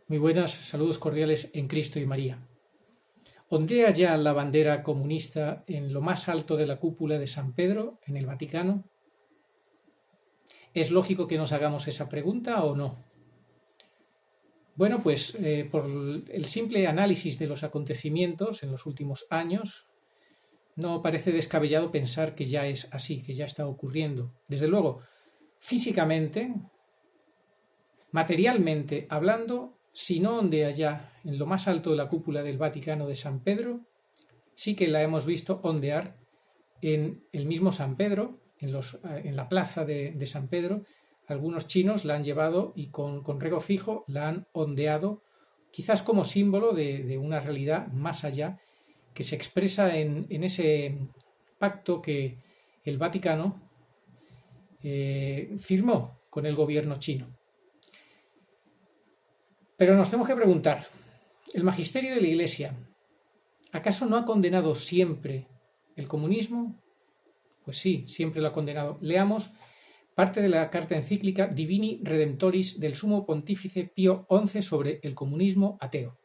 Muy buenas, saludos cordiales en Cristo y María. ¿Ondea ya la bandera comunista en lo más alto de la cúpula de San Pedro, en el Vaticano? ¿Es lógico que nos hagamos esa pregunta o no? Bueno, pues por el simple análisis de los acontecimientos en los últimos años, no parece descabellado pensar que ya es así, que ya está ocurriendo. Desde luego, físicamente, materialmente hablando, si no ondea ya en lo más alto de la cúpula del Vaticano de San Pedro, sí que la hemos visto ondear en el mismo San Pedro, en la plaza de San Pedro. Algunos chinos la han llevado y con regocijo la han ondeado, quizás como símbolo de una realidad más allá que se expresa en ese pacto que el Vaticano firmó con el gobierno chino. Pero nos tenemos que preguntar, ¿el magisterio de la Iglesia acaso no ha condenado siempre el comunismo? Pues sí, siempre lo ha condenado. Leamos parte de la carta encíclica Divini Redemptoris del Sumo Pontífice Pío XI sobre el comunismo ateo.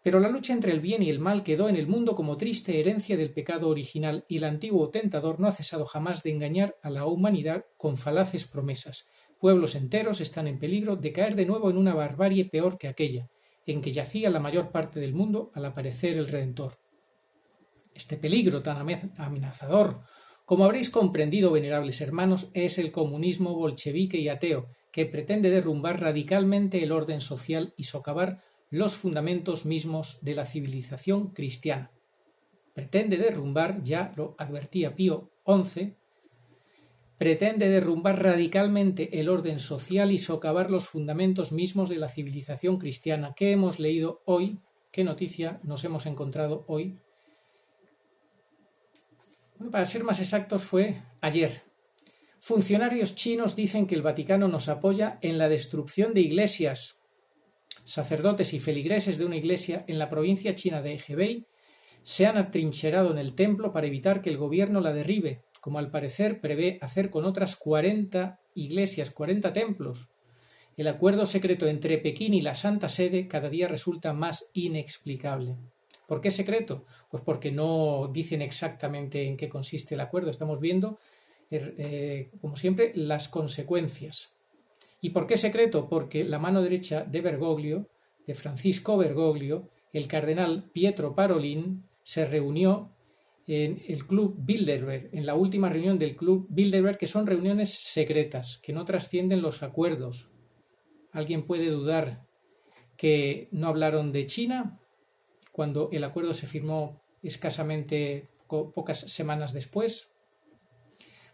Pero la lucha entre el bien y el mal quedó en el mundo como triste herencia del pecado original y el antiguo tentador no ha cesado jamás de engañar a la humanidad con falaces promesas. Pueblos enteros están en peligro de caer de nuevo en una barbarie peor que aquella, en que yacía la mayor parte del mundo al aparecer el Redentor. Este peligro tan amenazador, como habréis comprendido, venerables hermanos, es el comunismo bolchevique y ateo, que pretende derrumbar radicalmente el orden social y socavar los fundamentos mismos de la civilización cristiana. Pretende derrumbar, ya lo advertía Pío XI, pretende derrumbar radicalmente el orden social y socavar los fundamentos mismos de la civilización cristiana. ¿Qué hemos leído hoy? ¿Qué noticia nos hemos encontrado hoy? Bueno, para ser más exactos, fue ayer. Funcionarios chinos dicen que el Vaticano nos apoya en la destrucción de iglesias. Sacerdotes y feligreses de una iglesia en la provincia china de Hebei se han atrincherado en el templo para evitar que el gobierno la derribe, como al parecer prevé hacer con otras 40 iglesias, 40 templos. El acuerdo secreto entre Pekín y la Santa Sede cada día resulta más inexplicable. ¿Por qué secreto? Pues porque no dicen exactamente en qué consiste el acuerdo. Estamos viendo, como siempre, las consecuencias. ¿Y por qué secreto? Porque la mano derecha de Bergoglio, de Francisco Bergoglio, el cardenal Pietro Parolin, se reunió en el Club Bilderberg, en la última reunión del Club Bilderberg, que son reuniones secretas, que no trascienden los acuerdos. ¿Alguien puede dudar que no hablaron de China cuando el acuerdo se firmó escasamente pocas semanas después?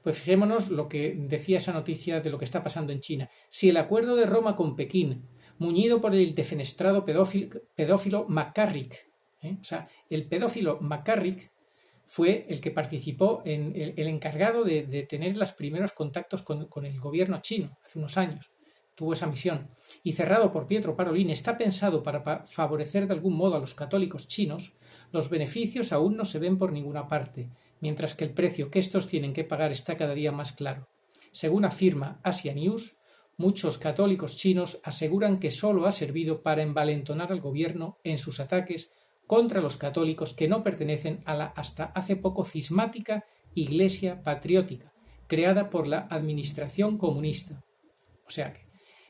Pues fijémonos lo que decía esa noticia de lo que está pasando en China. Si el acuerdo de Roma con Pekín, muñido por el defenestrado pedófilo McCarrick, el pedófilo McCarrick fue el que participó en el encargado de tener los primeros contactos con el gobierno chino hace unos años. Tuvo esa misión. Y cerrado por Pietro Parolin, está pensado para favorecer de algún modo a los católicos chinos. Los beneficios aún no se ven por ninguna parte, mientras que el precio que estos tienen que pagar está cada día más claro. Según afirma Asia News, muchos católicos chinos aseguran que solo ha servido para envalentonar al gobierno en sus ataques contra los católicos que no pertenecen a la hasta hace poco cismática Iglesia Patriótica, creada por la administración comunista. O sea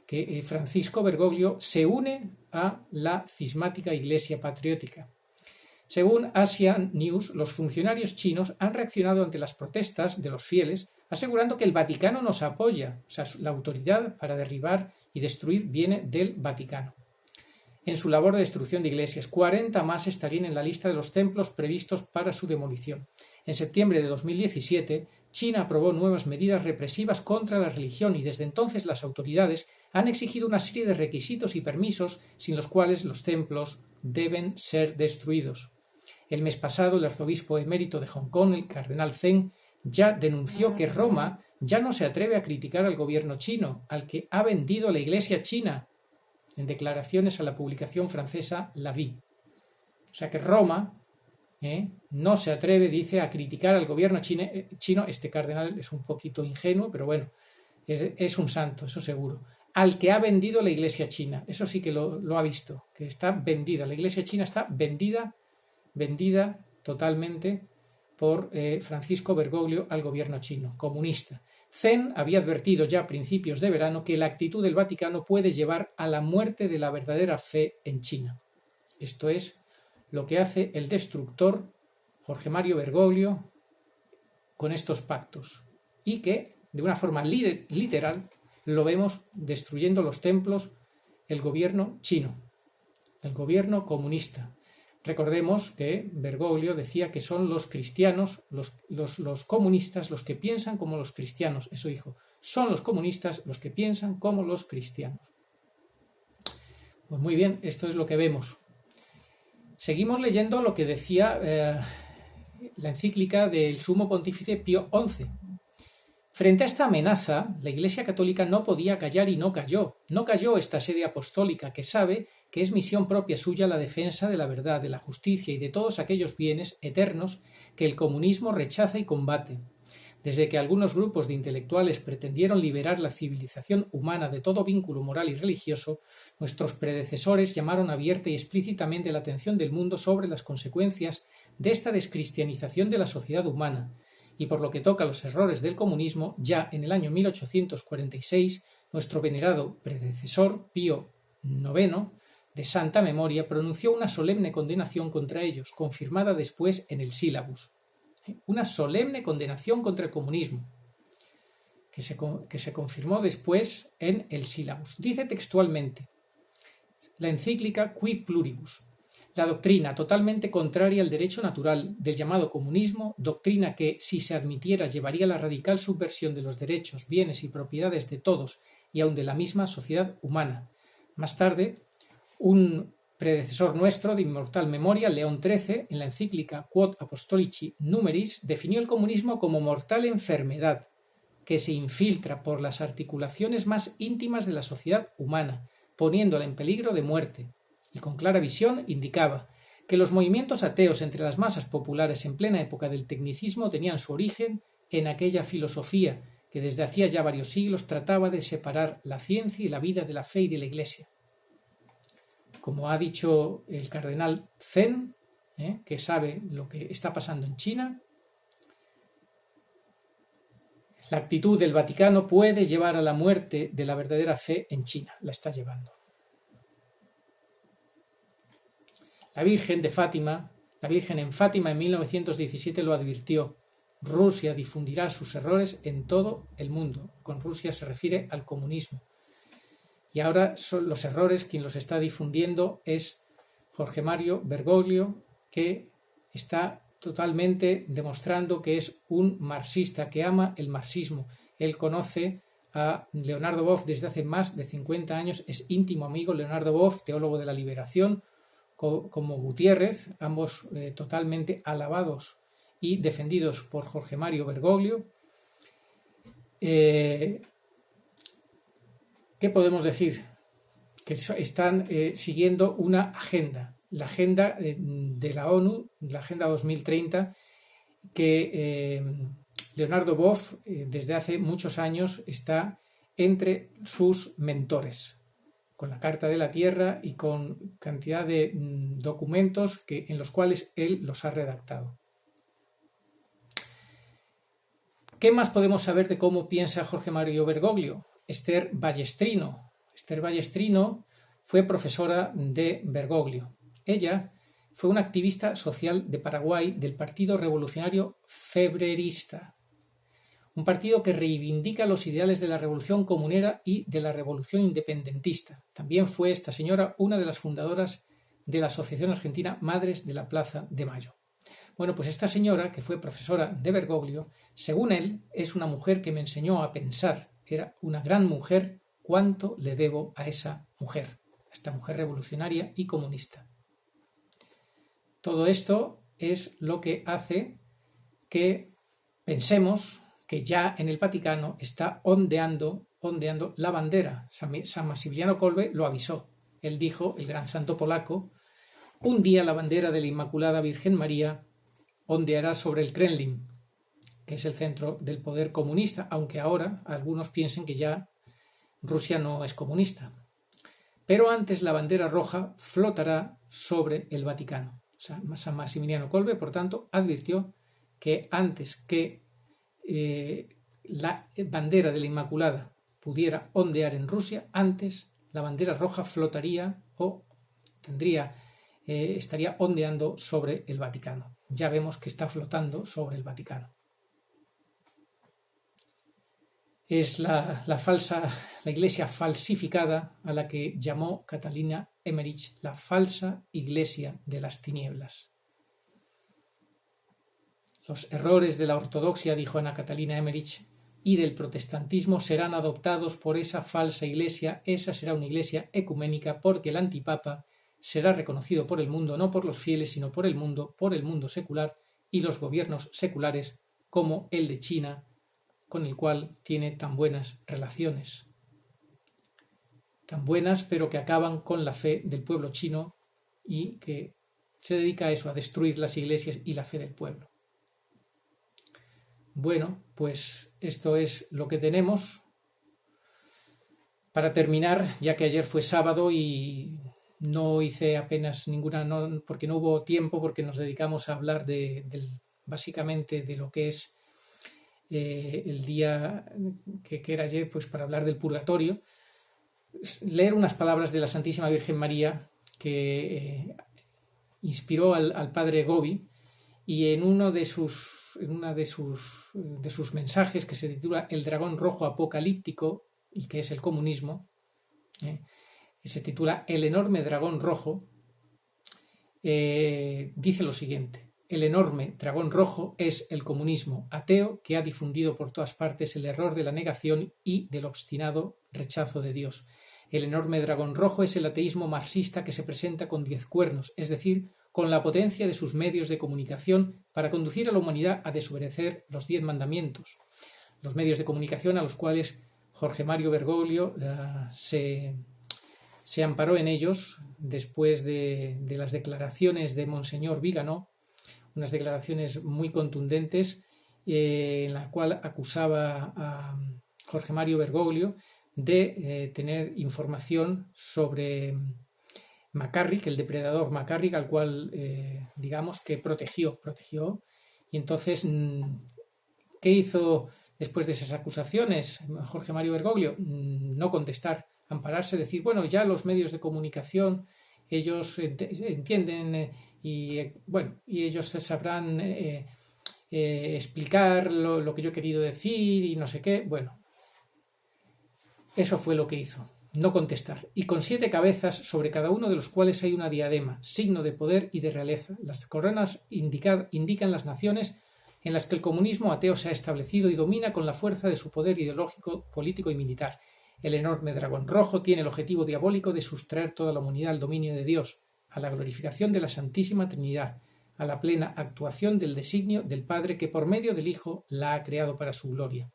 que Francisco Bergoglio se une a la cismática Iglesia Patriótica. Según Asia News, los funcionarios chinos han reaccionado ante las protestas de los fieles, asegurando que el Vaticano nos apoya, o sea, la autoridad para derribar y destruir viene del Vaticano. En su labor de destrucción de iglesias, 40 más estarían en la lista de los templos previstos para su demolición. En septiembre de 2017, China aprobó nuevas medidas represivas contra la religión y desde entonces las autoridades han exigido una serie de requisitos y permisos sin los cuales los templos deben ser destruidos. El mes pasado, el arzobispo emérito de Hong Kong, el cardenal Zheng, ya denunció que Roma ya no se atreve a criticar al gobierno chino, al que ha vendido la iglesia china, en declaraciones a la publicación francesa La Vie. O sea que Roma no se atreve, dice, a criticar al gobierno chino. Este cardenal es un poquito ingenuo, pero bueno, es un santo, eso seguro. al que ha vendido la Iglesia china. Eso sí que lo ha visto, que está vendida. La Iglesia china está vendida totalmente por Francisco Bergoglio al gobierno chino, comunista. Zen había advertido ya a principios de verano que la actitud del Vaticano puede llevar a la muerte de la verdadera fe en China. Esto es lo que hace el destructor Jorge Mario Bergoglio con estos pactos y que, de una forma literal, lo vemos destruyendo los templos el gobierno chino, el gobierno comunista. Recordemos que Bergoglio decía que son los cristianos, los comunistas, los que piensan como los cristianos. Eso dijo, son los comunistas los que piensan como los cristianos. Pues muy bien, esto es lo que vemos. Seguimos leyendo lo que decía la encíclica del Sumo Pontífice Pío XI. Frente a esta amenaza, la Iglesia Católica no podía callar y no calló. No calló esta sede apostólica que sabe que es misión propia suya la defensa de la verdad, de la justicia y de todos aquellos bienes eternos que el comunismo rechaza y combate. Desde que algunos grupos de intelectuales pretendieron liberar la civilización humana de todo vínculo moral y religioso, nuestros predecesores llamaron abierta y explícitamente la atención del mundo sobre las consecuencias de esta descristianización de la sociedad humana. Y por lo que toca a los errores del comunismo, ya en el año 1846, nuestro venerado predecesor, Pío IX, de santa memoria, pronunció una solemne condenación contra ellos, confirmada después en el Sílabus. Una solemne condenación contra el comunismo, que se confirmó después en el Sílabus. Dice textualmente la encíclica Qui Pluribus: la doctrina totalmente contraria al derecho natural del llamado comunismo, doctrina que, si se admitiera, llevaría a la radical subversión de los derechos, bienes y propiedades de todos y aun de la misma sociedad humana. Más tarde, un predecesor nuestro de inmortal memoria, León XIII, en la encíclica Quod Apostolici Numeris, definió el comunismo como mortal enfermedad que se infiltra por las articulaciones más íntimas de la sociedad humana, poniéndola en peligro de muerte. Y con clara visión indicaba que los movimientos ateos entre las masas populares en plena época del tecnicismo tenían su origen en aquella filosofía que desde hacía ya varios siglos trataba de separar la ciencia y la vida de la fe y de la Iglesia. Como ha dicho el cardenal Zen, que sabe lo que está pasando en China, la actitud del Vaticano puede llevar a la muerte de la verdadera fe en China. La está llevando. La Virgen de Fátima, la Virgen en Fátima en 1917 lo advirtió. Rusia difundirá sus errores en todo el mundo. Con Rusia se refiere al comunismo. Y ahora son los errores quien los está difundiendo es Jorge Mario Bergoglio, que está totalmente demostrando que es un marxista, que ama el marxismo. Él conoce a Leonardo Boff desde hace más de 50 años, es íntimo amigo. Leonardo Boff, teólogo de la liberación, como Gutiérrez, ambos totalmente alabados y defendidos por Jorge Mario Bergoglio. ¿Qué podemos decir? Que están siguiendo una agenda, la agenda de la ONU, la Agenda 2030, que Leonardo Boff desde hace muchos años está entre sus mentores, con la Carta de la Tierra y con cantidad de documentos en los cuales él los ha redactado. ¿Qué más podemos saber de cómo piensa Jorge Mario Bergoglio? Esther Ballestrino. Esther Ballestrino fue profesora de Bergoglio. Ella fue una activista social de Paraguay del Partido Revolucionario Febrerista, un partido que reivindica los ideales de la revolución comunera y de la revolución independentista. También fue esta señora una de las fundadoras de la Asociación Argentina Madres de la Plaza de Mayo. Bueno, pues esta señora, que fue profesora de Bergoglio, según él, es una mujer que me enseñó a pensar. Era una gran mujer. ¿Cuánto le debo a esa mujer? A esta mujer revolucionaria y comunista. Todo esto es lo que hace que pensemos que ya en el Vaticano está ondeando la bandera. San Maximiliano Kolbe lo avisó. Él dijo, el gran santo polaco, un día la bandera de la Inmaculada Virgen María ondeará sobre el Kremlin, que es el centro del poder comunista, aunque ahora algunos piensen que ya Rusia no es comunista. Pero antes la bandera roja flotará sobre el Vaticano. O sea, San Maximiliano Kolbe, por tanto, advirtió que antes que la bandera de la Inmaculada pudiera ondear en Rusia, antes la bandera roja flotaría o estaría ondeando sobre el Vaticano. Ya vemos que está flotando sobre el Vaticano. Es la iglesia falsificada a la que llamó Catalina Emmerich la falsa iglesia de las tinieblas. Los errores de la ortodoxia, dijo Ana Catalina Emmerich, y del protestantismo serán adoptados por esa falsa iglesia. Esa será una iglesia ecuménica, porque el antipapa será reconocido por el mundo, no por los fieles, sino por el mundo secular y los gobiernos seculares, como el de China, con el cual tiene tan buenas relaciones. Tan buenas, pero que acaban con la fe del pueblo chino y que se dedica a eso, a destruir las iglesias y la fe del pueblo. Bueno, pues esto es lo que tenemos. Para terminar, ya que ayer fue sábado y no hice apenas ninguna, porque no hubo tiempo, porque nos dedicamos a hablar básicamente de lo que es el día que era ayer, pues para hablar del purgatorio, leer unas palabras de la Santísima Virgen María que inspiró al padre Gobi, y en una de sus mensajes, que se titula El dragón rojo apocalíptico, y que es el comunismo, que se titula El enorme dragón rojo, dice lo siguiente: el enorme dragón rojo es el comunismo ateo, que ha difundido por todas partes el error de la negación y del obstinado rechazo de Dios. El enorme dragón rojo es el ateísmo marxista, que se presenta con 10 cuernos, es decir, con la potencia de sus medios de comunicación para conducir a la humanidad a desobedecer los 10 mandamientos. Los medios de comunicación a los cuales Jorge Mario Bergoglio se amparó en ellos después de las declaraciones de Monseñor Viganó, unas declaraciones muy contundentes, en la cual acusaba a Jorge Mario Bergoglio de tener información sobre McCarrick, el depredador McCarrick, al cual digamos que protegió. Y entonces, ¿qué hizo después de esas acusaciones Jorge Mario Bergoglio? No contestar, ampararse, decir, bueno, ya los medios de comunicación, ellos entienden y ellos sabrán explicar lo que yo he querido decir y no sé qué. Bueno, eso fue lo que hizo, no contestar. Y con 7 cabezas, sobre cada uno de los cuales hay una diadema, signo de poder y de realeza. Las coronas indican las naciones en las que el comunismo ateo se ha establecido y domina con la fuerza de su poder ideológico, político y militar. El enorme dragón rojo tiene el objetivo diabólico de sustraer toda la humanidad al dominio de Dios, a la glorificación de la Santísima Trinidad, a la plena actuación del designio del Padre, que por medio del Hijo la ha creado para su gloria.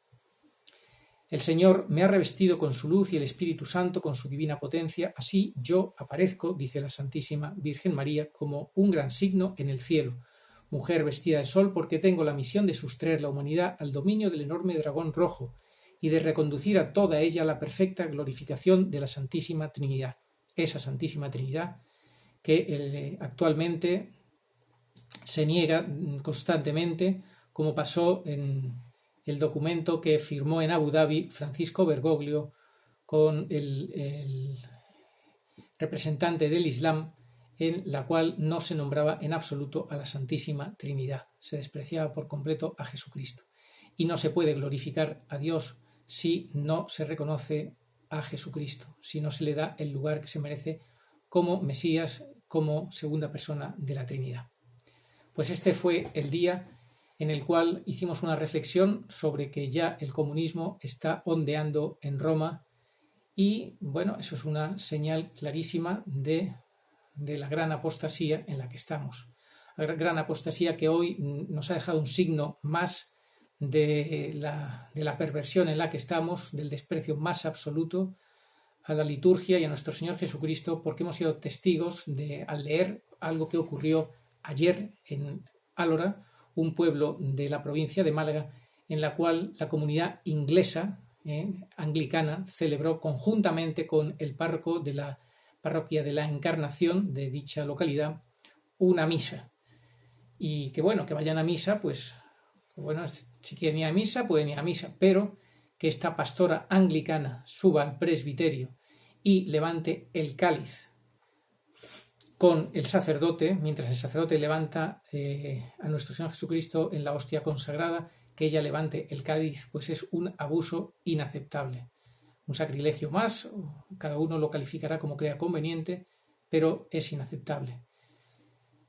El Señor me ha revestido con su luz y el Espíritu Santo con su divina potencia. Así yo aparezco, dice la Santísima Virgen María, como un gran signo en el cielo, mujer vestida de sol, porque tengo la misión de sustraer la humanidad al dominio del enorme dragón rojo y de reconducir a toda ella a la perfecta glorificación de la Santísima Trinidad. Esa Santísima Trinidad que actualmente se niega constantemente, como pasó en el documento que firmó en Abu Dhabi Francisco Bergoglio con el representante del Islam, en la cual no se nombraba en absoluto a la Santísima Trinidad. Se despreciaba por completo a Jesucristo. Y no se puede glorificar a Dios si no se reconoce a Jesucristo, si no se le da el lugar que se merece como Mesías, como segunda persona de la Trinidad. Pues este fue el día en el cual hicimos una reflexión sobre que ya el comunismo está ondeando en Roma, y bueno, eso es una señal clarísima de la gran apostasía en la que estamos. La gran apostasía que hoy nos ha dejado un signo más de la perversión en la que estamos, del desprecio más absoluto a la liturgia y a nuestro Señor Jesucristo, porque hemos sido testigos al leer algo que ocurrió ayer en Álora, un pueblo de la provincia de Málaga, en la cual la comunidad inglesa, anglicana celebró conjuntamente con el párroco de la parroquia de la Encarnación de dicha localidad una misa. Y que bueno, que vayan a misa, pues bueno, si quieren ir a misa, pueden ir a misa, pero que esta pastora anglicana suba al presbiterio y levante el cáliz con el sacerdote, mientras el sacerdote levanta a nuestro Señor Jesucristo en la hostia consagrada, que ella levante el cáliz, pues es un abuso inaceptable. Un sacrilegio más, cada uno lo calificará como crea conveniente, pero es inaceptable.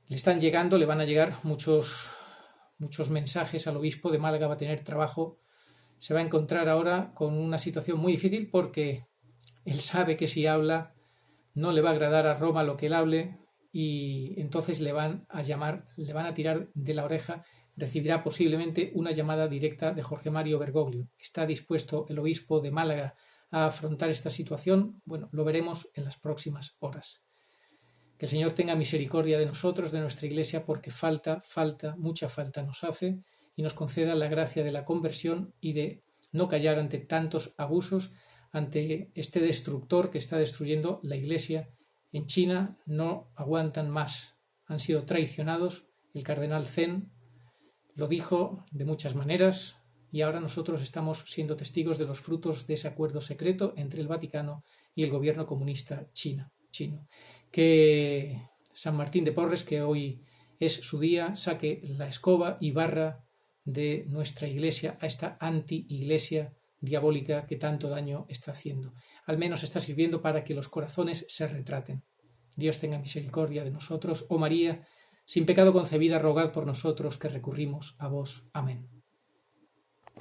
Le van a llegar muchos mensajes al obispo de Málaga, va a tener trabajo, se va a encontrar ahora con una situación muy difícil porque él sabe que si habla no le va a agradar a Roma lo que él hable y entonces le van a tirar de la oreja, recibirá posiblemente una llamada directa de Jorge Mario Bergoglio. ¿Está dispuesto el obispo de Málaga a afrontar esta situación? Bueno, lo veremos en las próximas horas. Que el Señor tenga misericordia de nosotros, de nuestra Iglesia, porque mucha falta nos hace y nos conceda la gracia de la conversión y de no callar ante tantos abusos, ante este destructor que está destruyendo la Iglesia. En China no aguantan más, han sido traicionados. El cardenal Zen lo dijo de muchas maneras y ahora nosotros estamos siendo testigos de los frutos de ese acuerdo secreto entre el Vaticano y el gobierno comunista chino. Que San Martín de Porres, que hoy es su día, saque la escoba y barra de nuestra Iglesia a esta anti-iglesia diabólica que tanto daño está haciendo. Al menos está sirviendo para que los corazones se retraten. Dios tenga misericordia de nosotros. Oh María, sin pecado concebida, rogad por nosotros que recurrimos a vos. Amén.